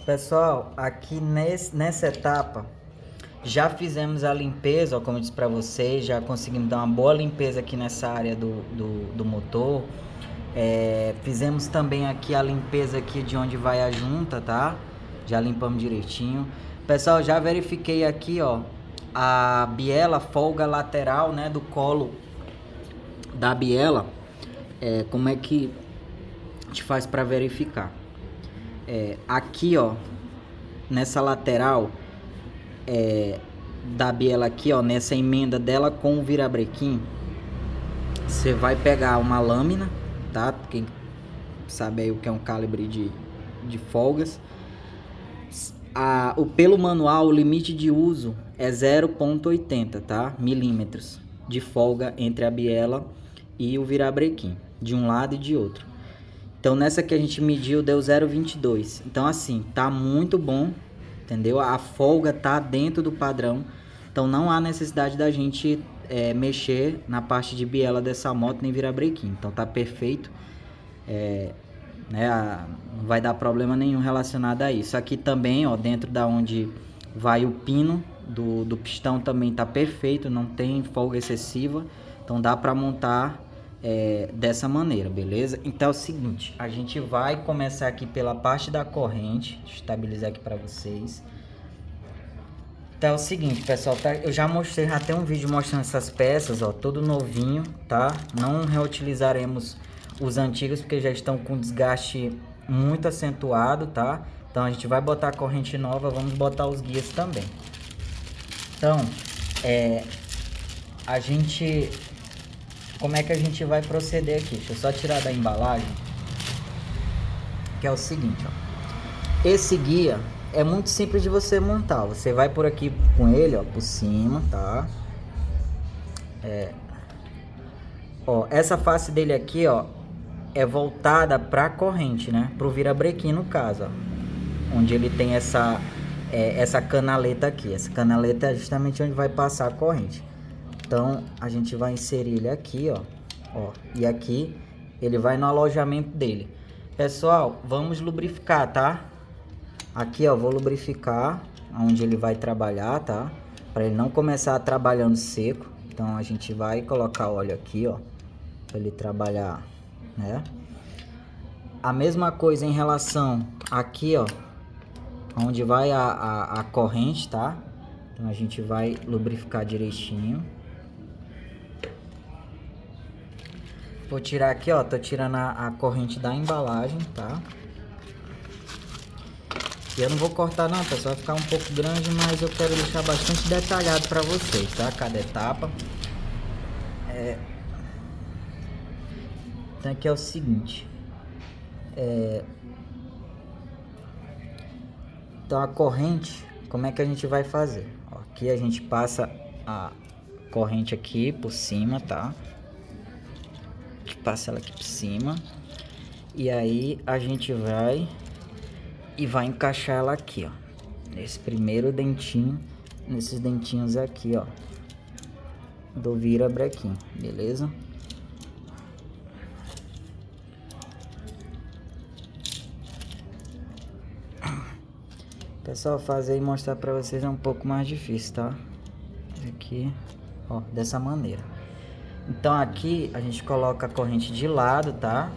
Pessoal, aqui nessa etapa já fizemos a limpeza, ó, como eu disse para vocês, já conseguimos dar uma boa limpeza aqui nessa área do motor. Fizemos também aqui a limpeza aqui de onde vai a junta, tá? Já limpamos direitinho. Pessoal, já verifiquei aqui, ó, a biela, folga lateral, né, do colo da biela. Como é que a gente faz para verificar? Aqui, ó, nessa lateral da biela aqui, ó, nessa emenda dela com o virabrequim, você vai pegar uma lâmina, tá? Quem sabe aí o que é um calibre de folgas. Pelo manual, o limite de uso é 0,80, tá? Milímetros de folga entre a biela e o virabrequim, de um lado e de outro. Então nessa que a gente mediu deu 0,22. Então assim, tá muito bom, entendeu? A folga tá dentro do padrão. Então não há necessidade da gente mexer na parte de biela dessa moto nem virabrequim. Então tá perfeito. Não vai dar problema nenhum relacionado a isso. Aqui também, ó, dentro da onde vai o pino do pistão também tá perfeito, não tem folga excessiva. Então dá para montar dessa maneira, beleza? Então é o seguinte, a gente vai começar aqui pela parte da corrente. Deixa eu estabilizar aqui para vocês. Então é o seguinte, pessoal, tá? Eu já mostrei, já tem um vídeo mostrando essas peças, ó, todo novinho, tá? Não reutilizaremos os antigos porque já estão com desgaste muito acentuado, tá? Então a gente vai botar a corrente nova, vamos botar os guias também. Então, como é que a gente vai proceder aqui? Deixa eu só tirar da embalagem. Que é o seguinte, ó. Esse guia é muito simples de você montar. Você vai por aqui com ele, ó, por cima, tá? Ó, essa face dele aqui, ó, é voltada para a corrente, né? Pro virabrequim no caso, ó. Onde ele tem essa canaleta aqui. Essa canaleta é justamente onde vai passar a corrente. Então a gente vai inserir ele aqui, ó, e aqui ele vai no alojamento dele. Pessoal, vamos lubrificar, tá? Aqui, ó, vou lubrificar onde ele vai trabalhar, tá? Para ele não começar trabalhando seco. Então a gente vai colocar óleo aqui, ó, para ele trabalhar, né? A mesma coisa em relação aqui, ó, onde vai a corrente, tá? Então a gente vai lubrificar direitinho. Vou tirar aqui, ó, tô tirando a corrente da embalagem, tá? E eu não vou cortar não, pessoal, vai ficar um pouco grande, mas eu quero deixar bastante detalhado para vocês, tá? Cada etapa. Então aqui é o seguinte. Então a corrente, como é que a gente vai fazer? Ó, aqui a gente passa a corrente aqui por cima, tá? Passa ela aqui por cima. E aí a gente vai encaixar ela aqui, ó, nesse primeiro dentinho, nesses dentinhos aqui, ó, do virabrequim, beleza? Pessoal, fazer e mostrar pra vocês é um pouco mais difícil, tá? Aqui, ó, dessa maneira. Então aqui a gente coloca a corrente de lado, tá?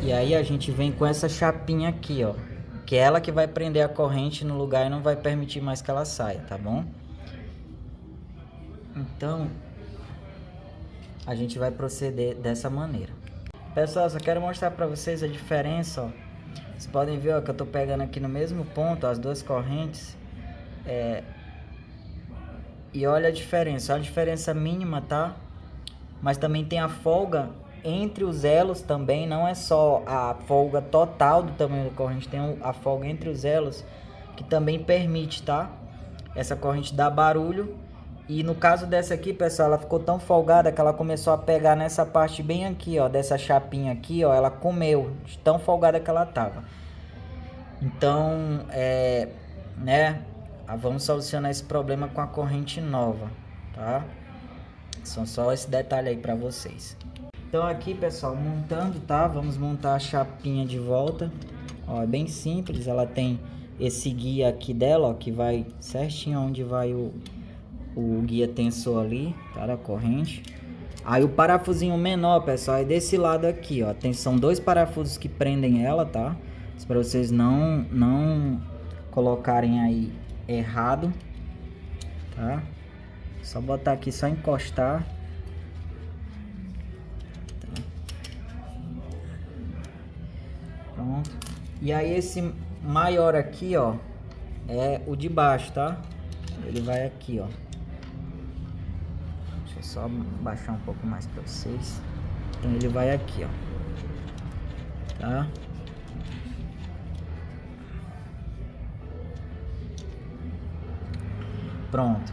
E aí a gente vem com essa chapinha aqui, ó, que é ela que vai prender a corrente no lugar e não vai permitir mais que ela saia, tá bom? Então a gente vai proceder dessa maneira. Pessoal, só quero mostrar pra vocês a diferença, ó. Vocês podem ver, ó, que eu tô pegando aqui no mesmo ponto as duas correntes. E olha a diferença mínima, tá? Mas também tem a folga entre os elos também, não é só a folga total do tamanho da corrente, tem a folga entre os elos, que também permite, tá? Essa corrente dá barulho. E no caso dessa aqui, pessoal, ela ficou tão folgada que ela começou a pegar nessa parte bem aqui, ó, dessa chapinha aqui, ó, ela comeu, de tão folgada que ela tava. Então, né, vamos solucionar esse problema com a corrente nova, tá? São só esse detalhe aí pra vocês. Então aqui, pessoal, montando, tá? Vamos montar a chapinha de volta. Ó, é bem simples, ela tem esse guia aqui dela, ó, que vai certinho onde vai o guia tensor ali, tá? Da corrente. Aí o parafusinho menor, pessoal, é desse lado aqui, ó. São 2 parafusos que prendem ela, tá? Para vocês não colocarem aí errado, tá? Só botar aqui, só encostar. Pronto. E aí esse maior aqui, ó, é o de baixo, tá? Ele vai aqui, ó. Deixa eu só baixar um pouco mais para vocês. Então ele vai aqui, ó. Tá? Pronto.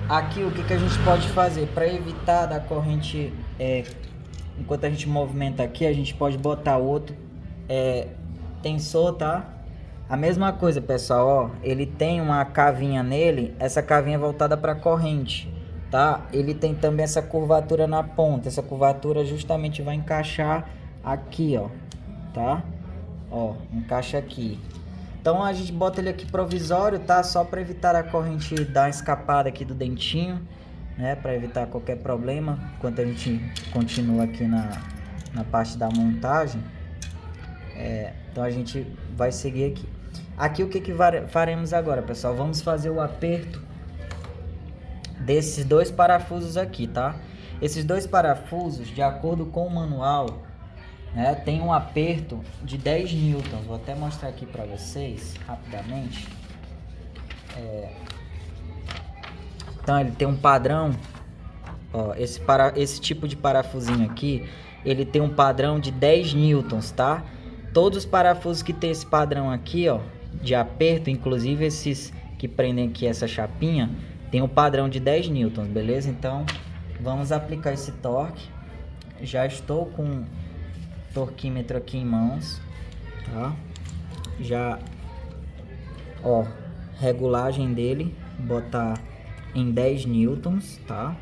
Aqui o que a gente pode fazer para evitar da corrente, enquanto a gente movimenta aqui, a gente pode botar outro tensor, tá? A mesma coisa, pessoal, ó, ele tem uma cavinha nele, essa cavinha é voltada para corrente, tá? Ele tem também essa curvatura na ponta, essa curvatura justamente vai encaixar aqui, ó, tá? Ó, encaixa aqui. Então a gente bota ele aqui provisório, tá? Só para evitar a corrente dar uma escapada aqui do dentinho, né? Para evitar qualquer problema, enquanto a gente continua aqui na parte da montagem. Então a gente vai seguir aqui. Aqui o que faremos agora, pessoal? Vamos fazer o aperto desses 2 parafusos aqui, tá? Esses 2 parafusos, de acordo com o manual, né, tem um aperto de 10 newtons. Vou até mostrar aqui para vocês rapidamente. Então ele tem um padrão, ó, esse tipo de parafusinho aqui, ele tem um padrão de 10 newtons, tá? Todos os parafusos que tem esse padrão aqui, ó, de aperto, inclusive esses que prendem aqui essa chapinha, tem um padrão de 10 newtons, beleza? Então vamos aplicar esse torque. Já estou com torquímetro aqui em mãos, tá? Já, ó, regulagem dele, botar em 10 newtons, tá?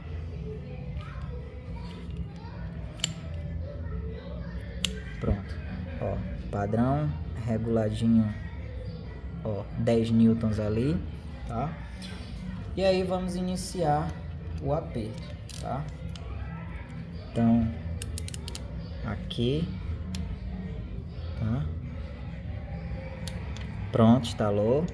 Pronto, ó, padrão, reguladinho, ó, 10 newtons ali, tá? E aí vamos iniciar o aperto, tá? Então, aqui, tá? Pronto, instalou.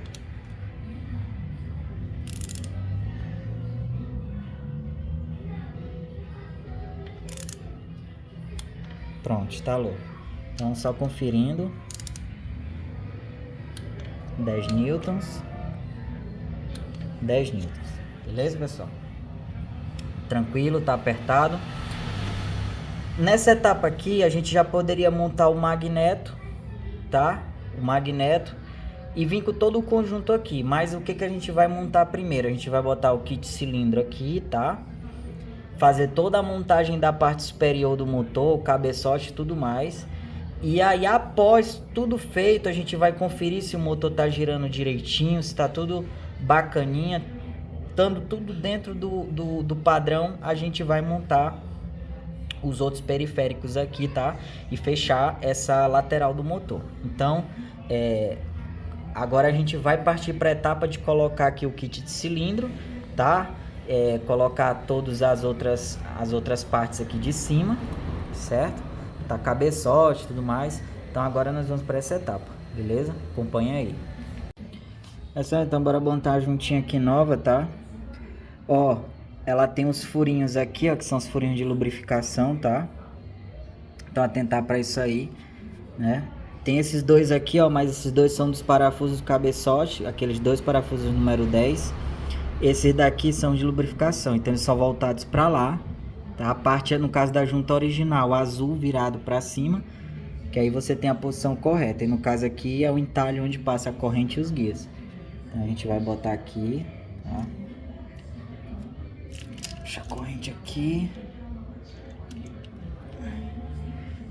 Pronto, instalou. Então só conferindo. 10 newtons. 10 newtons. Beleza, pessoal? Tranquilo, tá apertado. Nessa etapa aqui, a gente já poderia montar o magneto, tá? O magneto. E vir com todo o conjunto aqui. Mas o que a gente vai montar primeiro? A gente vai botar o kit cilindro aqui, tá? Fazer toda a montagem da parte superior do motor, o cabeçote e tudo mais. E aí, após tudo feito, a gente vai conferir se o motor tá girando direitinho, se tá tudo bacaninha. Estando tudo dentro do padrão, a gente vai montar os outros periféricos aqui, tá? E fechar essa lateral do motor. Então, agora a gente vai partir para a etapa de colocar aqui o kit de cilindro, tá? Colocar todas as outras partes aqui de cima, certo? Tá, cabeçote e tudo mais. Então agora nós vamos para essa etapa, beleza? Acompanha aí. Então bora montar juntinho aqui nova, tá? Ó, ela tem os furinhos aqui, ó, que são os furinhos de lubrificação, tá? Então atentar para isso aí, né? Tem esses dois aqui, ó, mas esses dois são dos parafusos do cabeçote, aqueles 2 parafusos número 10. Esses daqui são de lubrificação, então eles são voltados para lá, tá? A parte é, no caso da junta original, azul virado para cima, que aí você tem a posição correta. E no caso aqui é o entalhe onde passa a corrente e os guias. Então a gente vai botar aqui, tá? Puxa a corrente aqui.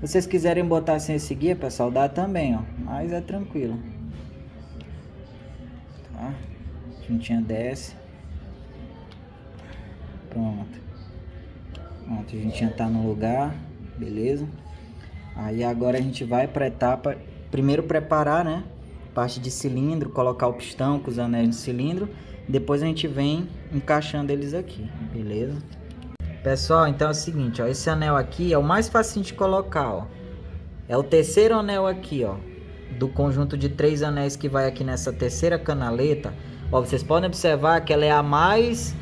Se vocês quiserem botar sem esse guia, pessoal, dá também, ó, mas é tranquilo, tá? A juntinha desce. Pronto. Pronto, a gente já tá no lugar, beleza? Aí agora a gente vai para a etapa, primeiro preparar, né? Parte de cilindro, colocar o pistão com os anéis no cilindro. Depois a gente vem encaixando eles aqui, beleza? Pessoal, então é o seguinte, ó, esse anel aqui é o mais facinho de colocar, ó. É o terceiro anel aqui, ó, do conjunto de 3 anéis que vai aqui nessa terceira canaleta. Ó, vocês podem observar que ela é a mais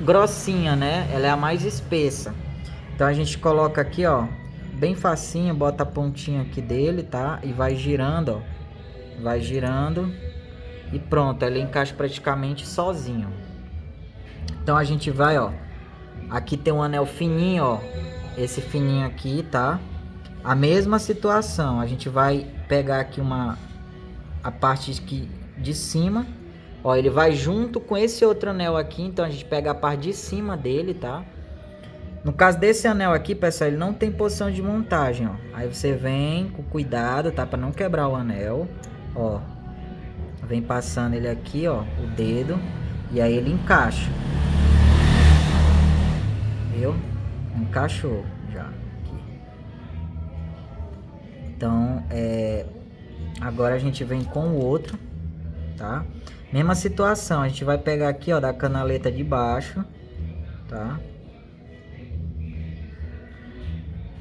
grossinha, né? Ela é a mais espessa. Então a gente coloca aqui, ó, bem facinho, bota a pontinha aqui dele, tá? E vai girando, ó. Vai girando e pronto, ele encaixa praticamente sozinho. Então a gente vai, ó, aqui tem um anel fininho, ó, esse fininho aqui, tá? A mesma situação, a gente vai pegar aqui a parte aqui de cima, ó, ele vai junto com esse outro anel aqui, então a gente pega a parte de cima dele, tá? No caso desse anel aqui, pessoal, ele não tem posição de montagem, ó. Aí você vem com cuidado, tá? Para não quebrar o anel, ó. Vem passando ele aqui, ó, o dedo, e aí ele encaixa. Viu? Encaixou já aqui. Então, agora a gente vem com o outro, tá? Mesma situação, a gente vai pegar aqui, ó, da canaleta de baixo, tá?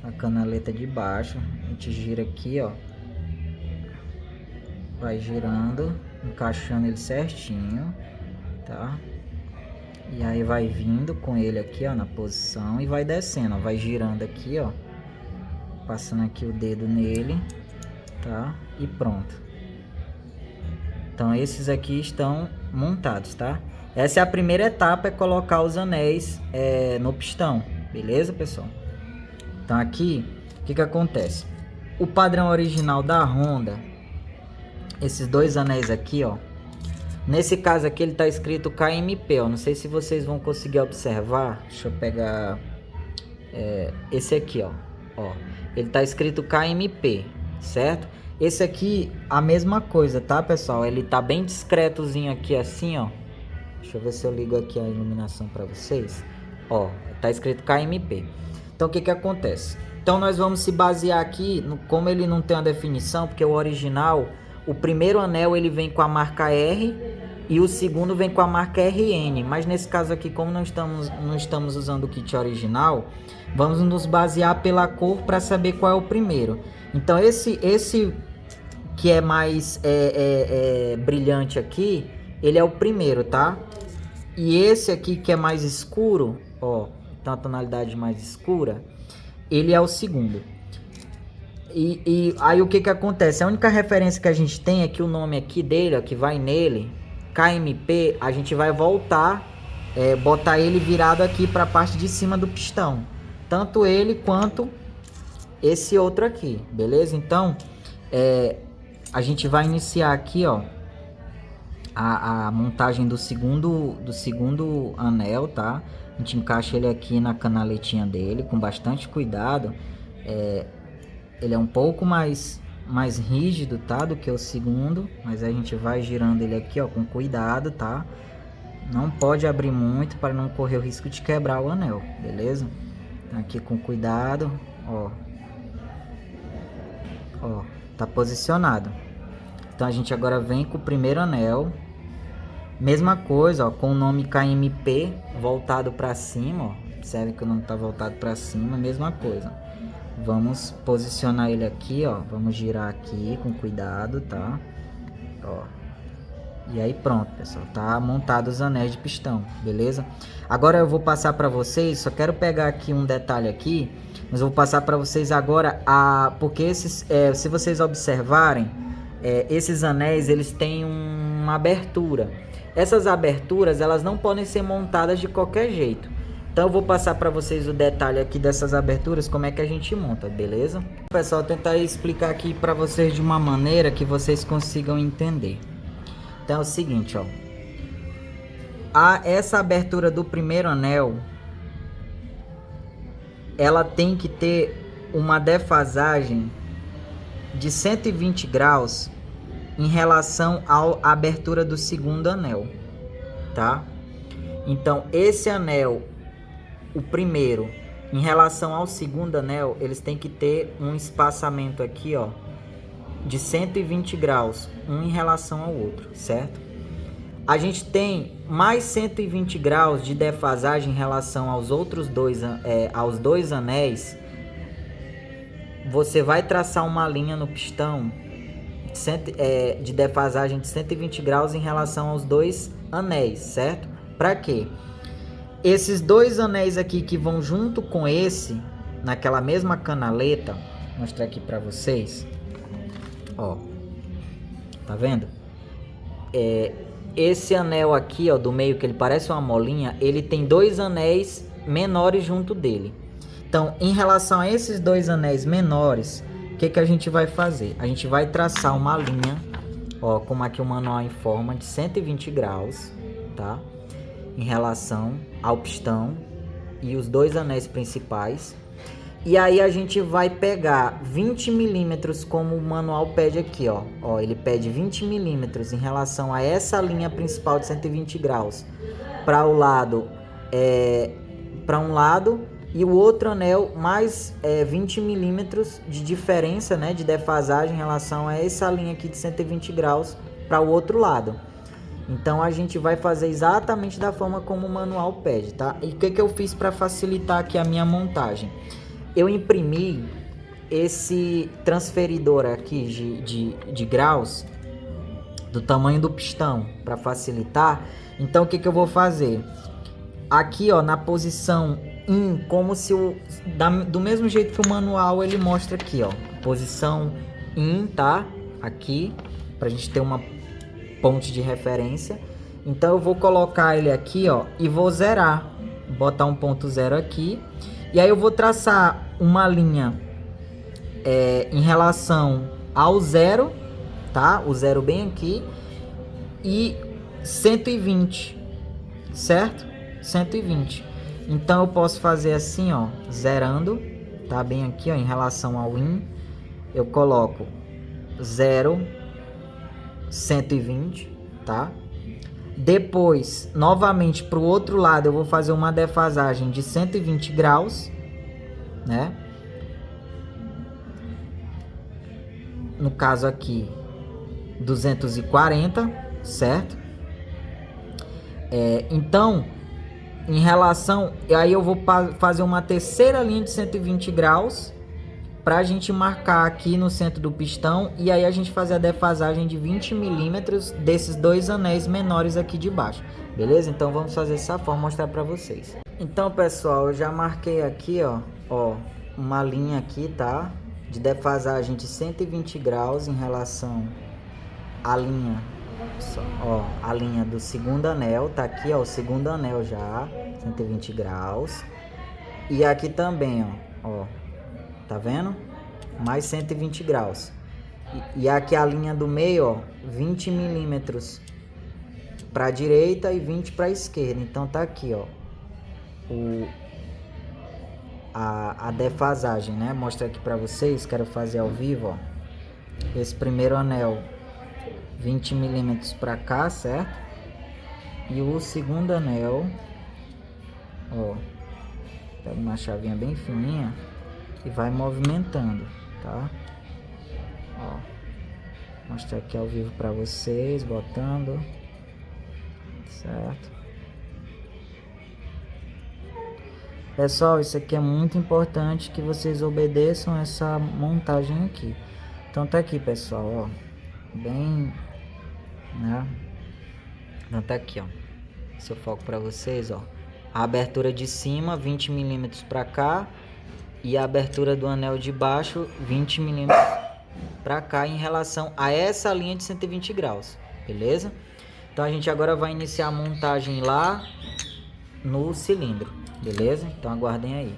A canaleta de baixo, a gente gira aqui, ó. Vai girando, encaixando ele certinho, tá? E aí vai vindo com ele aqui, ó, na posição e vai descendo, ó, vai girando aqui, ó. Passando aqui o dedo nele, tá? E pronto. Então esses aqui estão montados, tá? Essa é a primeira etapa, é colocar os anéis no pistão, beleza, pessoal? Então aqui, o que que acontece? O padrão original da Honda, esses 2 anéis aqui, ó. Nesse caso aqui ele tá escrito KMP, ó. Não sei se vocês vão conseguir observar. Deixa eu pegar esse aqui, ó. Ele tá escrito KMP, certo? Esse aqui, a mesma coisa, tá, pessoal? Ele tá bem discretozinho aqui assim, ó. Deixa eu ver se eu ligo aqui a iluminação para vocês. Ó, tá escrito KMP. Então o que que acontece? Então nós vamos se basear aqui, como ele não tem uma definição, porque o original, o primeiro anel ele vem com a marca R e o segundo vem com a marca RN. Mas nesse caso aqui, como não estamos usando o kit original, vamos nos basear pela cor para saber qual é o primeiro. Então esse que é mais brilhante aqui, ele é o primeiro, tá? E esse aqui que é mais escuro, ó, tem uma tonalidade mais escura, ele é o segundo. E aí o que que acontece? A única referência que a gente tem é que o nome aqui dele, ó, que vai nele, KMP, a gente vai voltar, botar ele virado aqui para a parte de cima do pistão. Tanto ele quanto esse outro aqui, beleza? Então, a gente vai iniciar aqui, ó, a montagem do segundo anel, tá? A gente encaixa ele aqui na canaletinha dele com bastante cuidado. Ele é um pouco mais rígido, tá? Do que o segundo, mas a gente vai girando ele aqui, ó, com cuidado, tá? Não pode abrir muito para não correr o risco de quebrar o anel, beleza? Então, aqui com cuidado, ó. Ó, tá posicionado. Então a gente agora vem com o primeiro anel. Mesma coisa, ó, com o nome KMP voltado para cima, ó. Observe que o nome tá voltado para cima, mesma coisa. Vamos posicionar ele aqui, ó. Vamos girar aqui com cuidado, tá? Ó. E aí pronto, pessoal. Tá montado os anéis de pistão, beleza? Agora eu vou passar para vocês. Só quero pegar aqui um detalhe aqui. Mas eu vou passar para vocês agora porque esses, se vocês observarem, esses anéis eles têm uma abertura. Essas aberturas elas não podem ser montadas de qualquer jeito. Então eu vou passar para vocês o detalhe aqui dessas aberturas, como é que a gente monta, beleza? Pessoal, tentar explicar aqui para vocês de uma maneira que vocês consigam entender. Então é o seguinte, ó. Essa abertura do primeiro anel, ela tem que ter uma defasagem de 120 graus em relação à abertura do segundo anel, tá? Então esse anel, o primeiro, Em relação ao segundo anel, eles têm que ter um espaçamento aqui, ó, de 120 graus, um em relação ao outro, certo? A gente tem mais 120 graus de defasagem em relação aos outros aos dois anéis. Você vai traçar uma linha no pistão de defasagem de 120 graus em relação aos dois anéis, certo? Para quê? Esses dois anéis aqui que vão junto com esse, naquela mesma canaleta, vou mostrar aqui para vocês. Ó, tá vendo? Esse anel aqui, ó, do meio, que ele parece uma molinha, ele tem dois anéis menores junto dele. Então, em relação a esses dois anéis menores, o que a gente vai fazer? A gente vai traçar uma linha, ó, como aqui o manual informa, de 120 graus, tá? Em relação ao pistão e os dois anéis principais. E aí a gente vai pegar 20 milímetros, como o manual pede aqui, ó. Ó, ele pede 20 milímetros em relação a essa linha principal de 120 graus para o lado, para um lado, e o outro anel mais 20 milímetros de diferença, né, de defasagem em relação a essa linha aqui de 120 graus para o outro lado. Então a gente vai fazer exatamente da forma como o manual pede, tá? E o que eu fiz para facilitar aqui a minha montagem? Eu imprimi esse transferidor aqui de graus do tamanho do pistão para facilitar. Então o que eu vou fazer? Aqui, ó, na posição in, como se do mesmo jeito que o manual ele mostra aqui, ó, posição in, tá? Aqui, pra gente ter uma ponte de referência. Então eu vou colocar ele aqui, ó, e vou zerar, botar um ponto zero aqui, e aí eu vou traçar uma linha em relação ao zero, tá? O zero bem aqui, e 120, certo? 120. Então eu posso fazer assim, ó, zerando, tá? Bem aqui, ó, em relação ao in, eu coloco 0, 120, tá? Depois, novamente, para o outro lado, eu vou fazer uma defasagem de 120 graus, né? No caso aqui, 240, certo? Então, em relação... Aí eu vou fazer uma terceira linha de 120 graus para a gente marcar aqui no centro do pistão, e aí a gente fazer a defasagem de 20 milímetros desses dois anéis menores aqui de baixo, beleza? Então vamos fazer dessa forma, mostrar para vocês. Então, pessoal, eu já marquei aqui, ó, uma linha aqui, tá? De defasagem de 120 graus em relação à linha, ó, a linha do segundo anel, tá aqui, ó, o segundo anel já, 120 graus. E aqui também, ó, tá vendo? Mais 120 graus. E aqui a linha do meio, ó, 20 milímetros para a direita e 20 para a esquerda. Então tá aqui, ó, a defasagem, né? Mostra aqui para vocês, quero fazer ao vivo, ó. Esse primeiro anel 20 milímetros para cá, certo? E o segundo anel, ó, pega uma chavinha bem fininha e vai movimentando, tá? Ó, mostrar aqui ao vivo para vocês, botando, certo? Pessoal, isso aqui é muito importante que vocês obedeçam essa montagem aqui. Então tá aqui, pessoal, ó, bem, né? Então tá aqui, ó, esse é o foco para vocês, ó. A abertura de cima 20 milímetros para cá e a abertura do anel de baixo 20 milímetros para cá em relação a essa linha de 120 graus, beleza? Então a gente agora vai iniciar a montagem lá no cilindro, beleza? Então aguardem aí.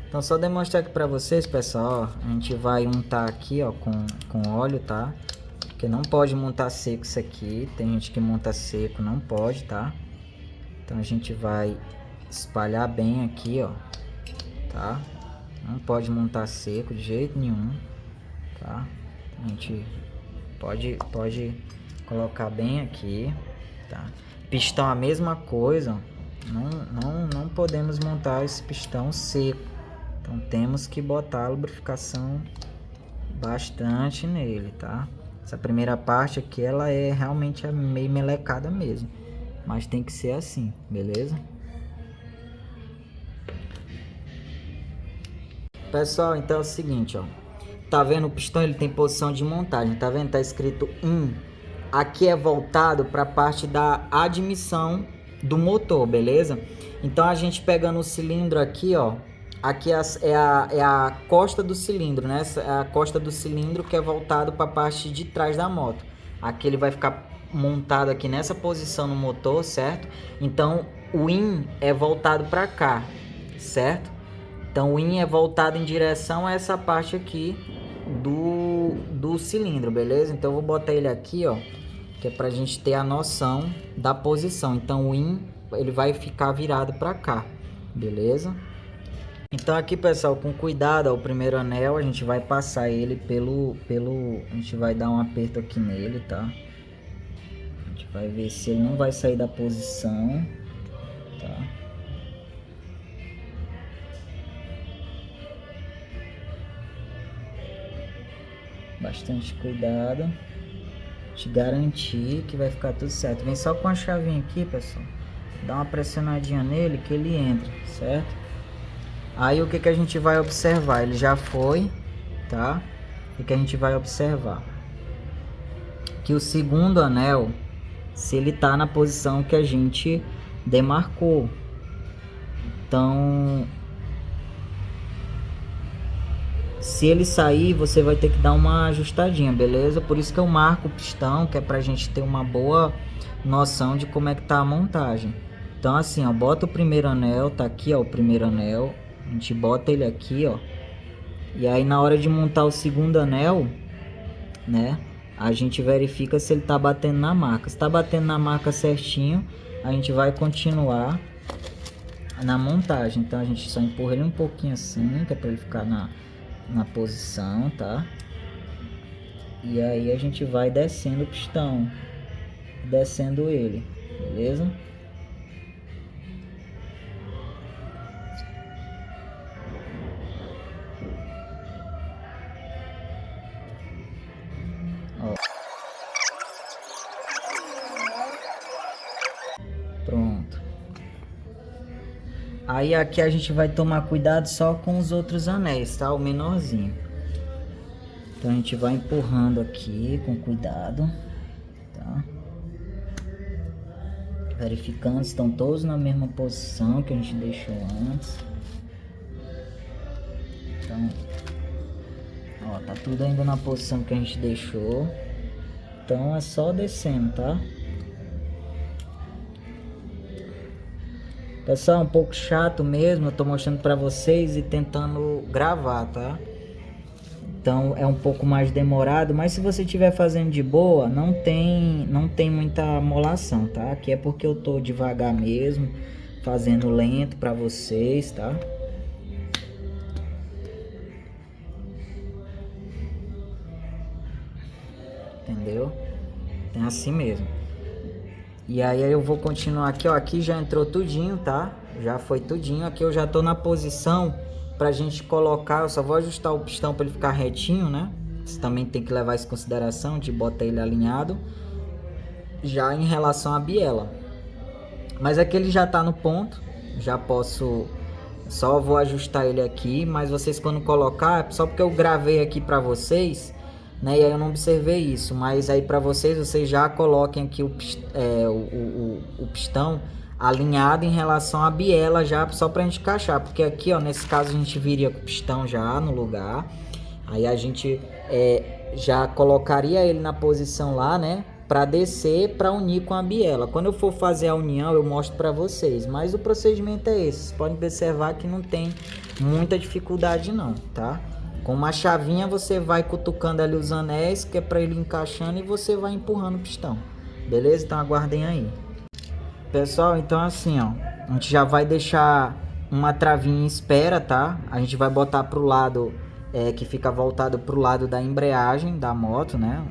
Então só demonstrar aqui para vocês, pessoal, ó, a gente vai untar aqui, ó, com óleo, tá? Porque não pode montar seco isso aqui, tem gente que monta seco, não pode, tá? Então a gente vai espalhar bem aqui, ó, tá? Não pode montar seco de jeito nenhum, tá? A gente pode colocar bem aqui, tá? Pistão a mesma coisa, ó. Não podemos montar esse pistão seco. Então temos que botar a lubrificação bastante nele, tá? Essa primeira parte aqui, ela é realmente meio melecada mesmo. Mas tem que ser assim, beleza? Pessoal, então é o seguinte, ó. Tá vendo o pistão? Ele tem posição de montagem, tá vendo? Tá escrito IN. Aqui é voltado para a parte da admissão do motor, beleza? Então a gente pegando o cilindro aqui, ó. Aqui é a costa do cilindro, né? Essa é a costa do cilindro que é voltado para a parte de trás da moto. Aqui ele vai ficar montado aqui nessa posição no motor, certo? Então o IN é voltado para cá, certo? Então o IN é voltado em direção a essa parte aqui do cilindro, beleza? Então eu vou botar ele aqui, ó, que é pra gente ter a noção da posição. Então o IN, ele vai ficar virado para cá, beleza? Então aqui, pessoal, com cuidado, ó, o primeiro anel a gente vai passar ele a gente vai dar um aperto aqui nele, tá? A gente vai ver se ele não vai sair da posição, tá? Bastante cuidado, te garantir que vai ficar tudo certo. Vem só com a chavinha aqui, pessoal, dá uma pressionadinha nele que ele entra, certo? Aí o que que a gente vai observar? Ele já foi, tá? O que a gente vai observar? Que o segundo anel, se ele tá na posição que a gente demarcou. Então, se ele sair, você vai ter que dar uma ajustadinha, beleza? Por isso que eu marco o pistão, que é pra gente ter uma boa noção de como é que tá a montagem. Então assim, ó, bota o primeiro anel, tá aqui, ó, o primeiro anel. A gente bota ele aqui, ó. E aí na hora de montar o segundo anel, né, a gente verifica se ele tá batendo na marca. Se tá batendo na marca certinho, a gente vai continuar na montagem. Então a gente só empurra ele um pouquinho assim, que é pra ele ficar na posição, tá? E aí a gente vai descendo o pistão, descendo ele, beleza? Ó. Pronto. Aí aqui a gente vai tomar cuidado só com os outros anéis, tá? O menorzinho. Então a gente vai empurrando aqui com cuidado, tá? Verificando se estão todos na mesma posição que a gente deixou antes. Então, ó, tá tudo ainda na posição que a gente deixou. Então é só descendo, tá? Pessoal, um pouco chato mesmo, eu tô mostrando pra vocês e tentando gravar, tá? Então é um pouco mais demorado, mas se você estiver fazendo de boa, não tem muita amolação, tá? Aqui é porque eu tô devagar mesmo, fazendo lento pra vocês, tá? Entendeu? É assim mesmo. E aí eu vou continuar aqui, ó. Aqui já entrou tudinho, tá? Já foi tudinho. Aqui eu já tô na posição pra gente colocar. Eu só vou ajustar o pistão pra ele ficar retinho, né? Você também tem que levar isso em consideração, de botar ele alinhado. Já em relação à biela. Mas aqui ele já tá no ponto. Já posso... Só vou ajustar ele aqui. Mas vocês quando colocar... Só porque eu gravei aqui pra vocês... Né? E aí eu não observei isso, mas aí para vocês já coloquem aqui o pistão alinhado em relação à biela já, só pra gente encaixar, porque aqui, ó, nesse caso a gente viria com o pistão já no lugar, aí a gente já colocaria ele na posição lá, né, para descer, para unir com a biela. Quando eu for fazer a união eu mostro para vocês, mas o procedimento é esse. Vocês podem observar que não tem muita dificuldade não, tá? Com uma chavinha você vai cutucando ali os anéis, que é para ele encaixando, e você vai empurrando o pistão. Beleza? Então aguardem aí. Pessoal, então assim, ó, a gente já vai deixar uma travinha em espera, tá? A gente vai botar pro lado, que fica voltado pro lado da embreagem da moto, né?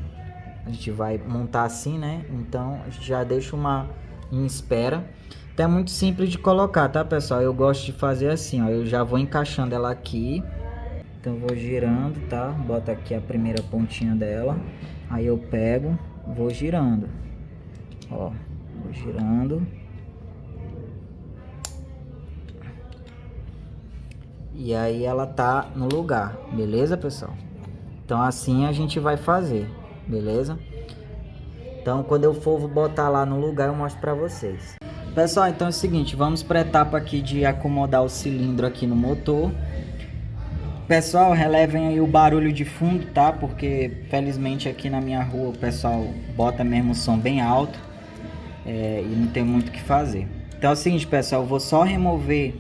A gente vai montar assim, né? Então a gente já deixa uma em espera. Então é muito simples de colocar, tá, pessoal? Eu gosto de fazer assim, ó. Eu já vou encaixando ela aqui. Então eu vou girando, tá? Bota aqui a primeira pontinha dela. Aí eu pego, vou girando. Ó, vou girando. E aí ela tá no lugar, beleza, pessoal? Então assim a gente vai fazer, beleza? Então quando eu for botar lá no lugar eu mostro pra vocês. Pessoal, então é o seguinte, vamos pra etapa aqui de acomodar o cilindro aqui no motor. Pessoal, relevem aí o barulho de fundo, tá? Porque felizmente aqui na minha rua o pessoal bota mesmo o som bem alto. E não tem muito o que fazer. Então é o seguinte, pessoal, eu vou só remover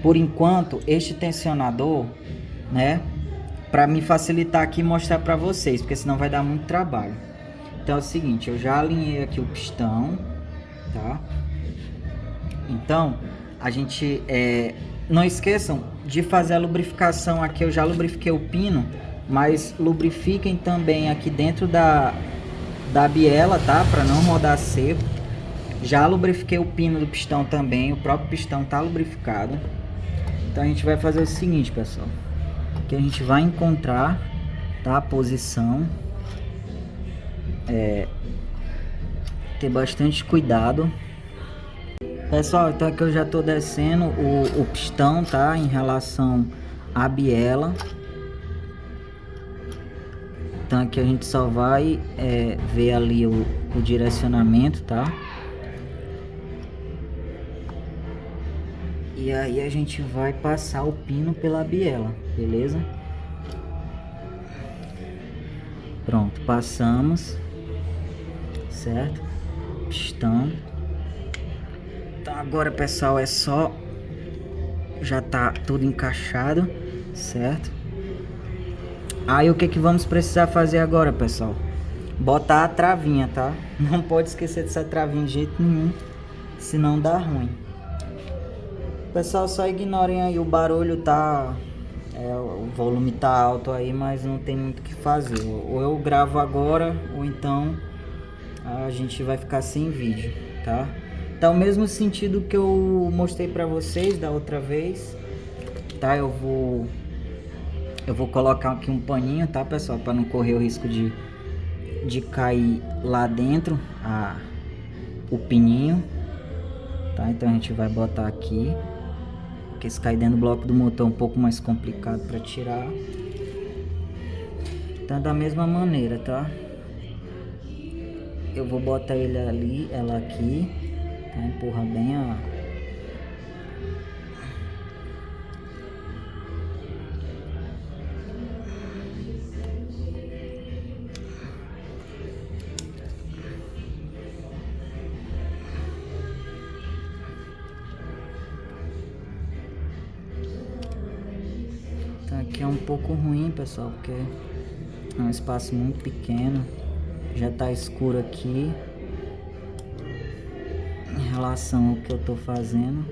por enquanto este tensionador, né? Para me facilitar aqui e mostrar para vocês, porque senão vai dar muito trabalho. Então é o seguinte, eu já alinhei aqui o pistão, tá? Então a gente não esqueçam de fazer a lubrificação aqui. Eu já lubrifiquei o pino, mas lubrifiquem também aqui dentro da biela, tá? Para não rodar seco. Já lubrifiquei o pino do pistão também, o próprio pistão tá lubrificado. Então a gente vai fazer o seguinte, pessoal, que a gente vai encontrar, tá, a posição, ter bastante cuidado. Pessoal, então aqui eu já tô descendo o pistão, tá, em relação à biela. Então aqui a gente só vai ver ali o direcionamento, tá? E aí a gente vai passar o pino pela biela, beleza? Pronto, passamos, certo? Pistão. Então agora, pessoal, é só... já tá tudo encaixado, certo? Aí o que que vamos precisar fazer agora, pessoal? Botar a travinha, tá? Não pode esquecer dessa travinha de jeito nenhum, senão dá ruim. Pessoal, só ignorem aí o barulho, tá? O volume tá alto aí, mas não tem muito o que fazer. Ou eu gravo agora, ou então a gente vai ficar sem vídeo, tá? Tá o mesmo sentido que eu mostrei pra vocês da outra vez, tá? Eu vou colocar aqui um paninho, tá, pessoal? Pra não correr o risco de cair lá dentro o pininho, tá? Então a gente vai botar aqui. Porque se cair dentro do bloco do motor é um pouco mais complicado para tirar. Então da mesma maneira, tá? Eu vou botar ele ali, ela aqui, tá? Empurra bem a... Então aqui é um pouco ruim, pessoal, porque é um espaço muito pequeno. Já tá escuro aqui em relação ao que eu tô fazendo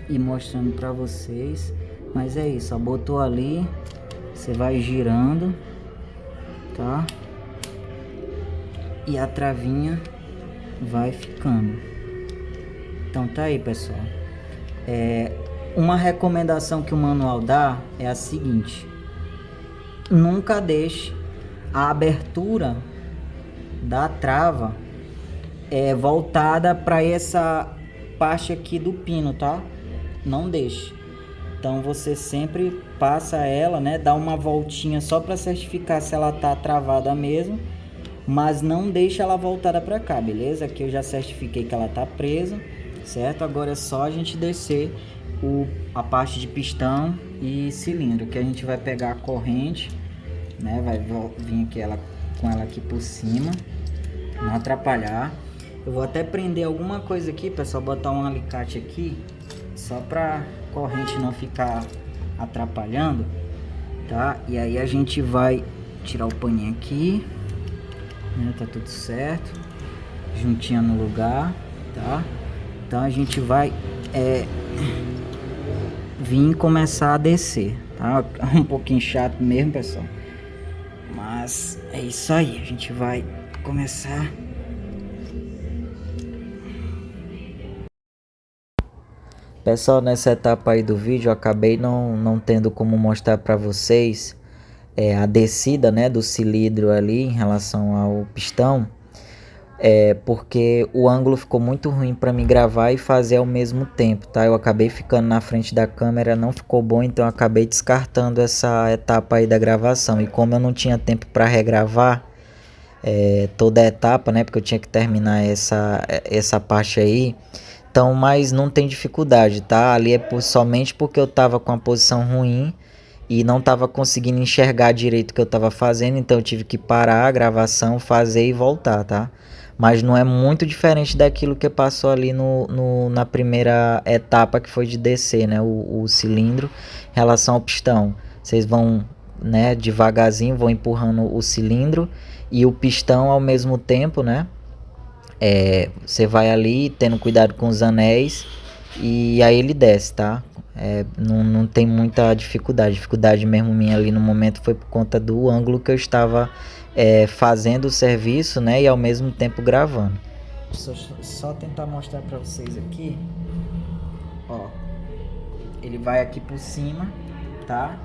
e mostrando pra vocês. Mas é isso, ó, botou ali, você vai girando, tá? E a travinha vai ficando. Então tá aí, pessoal. Uma recomendação que o manual dá é a seguinte: nunca deixe a abertura da trava voltada para essa parte aqui do pino, tá? Não deixe. Então você sempre passa ela, né? Dá uma voltinha só para certificar se ela tá travada mesmo, mas não deixa ela voltada para cá, beleza? Aqui eu já certifiquei que ela tá presa, certo? Agora é só a gente descer a parte de pistão e cilindro, que a gente vai pegar a corrente, né? Vai vir aqui com ela aqui por cima, não atrapalhar. Eu vou até prender alguma coisa aqui, pessoal, botar um alicate aqui, só pra corrente não ficar atrapalhando, tá? E aí a gente vai tirar o paninho aqui, né? Tá tudo certo, juntinha no lugar, tá? Então a gente vai vir começar a descer, tá? Um pouquinho chato mesmo, pessoal, mas é isso aí. A gente vai começar Pessoal, nessa etapa aí do vídeo eu acabei não tendo como mostrar para vocês a descida, né, do cilindro ali em relação ao pistão, porque o ângulo ficou muito ruim para me gravar e fazer ao mesmo tempo, tá? Eu acabei ficando na frente da câmera, não ficou bom, então eu acabei descartando essa etapa aí da gravação. E como eu não tinha tempo para regravar toda a etapa, né, porque eu tinha que terminar essa parte aí, então, mas não tem dificuldade, tá? Ali é somente porque eu tava com a posição ruim e não tava conseguindo enxergar direito o que eu tava fazendo, então eu tive que parar a gravação, fazer e voltar, tá? Mas não é muito diferente daquilo que passou ali na primeira etapa, que foi de descer, né, o cilindro em relação ao pistão. Vocês vão, né, devagarzinho, vão empurrando o cilindro e o pistão ao mesmo tempo, né? Você vai ali tendo cuidado com os anéis e aí ele desce, tá? Não tem muita dificuldade. A dificuldade mesmo minha ali no momento foi por conta do ângulo que eu estava fazendo o serviço, né? E ao mesmo tempo gravando. Só tentar mostrar para vocês aqui. Ó, ele vai aqui por cima, tá?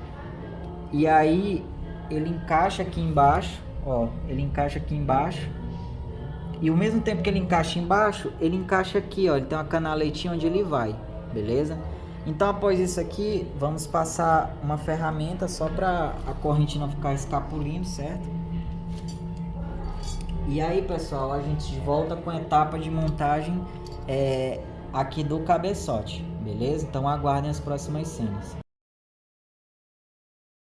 E aí ele encaixa aqui embaixo, ó, ele encaixa aqui embaixo. E ao mesmo tempo que ele encaixa embaixo, ele encaixa aqui, ó, ele tem uma canaletinha onde ele vai, beleza? Então após isso aqui, vamos passar uma ferramenta só para a corrente não ficar escapulindo, certo? E aí, pessoal, a gente volta com a etapa de montagem aqui do cabeçote, beleza? Então aguardem as próximas cenas.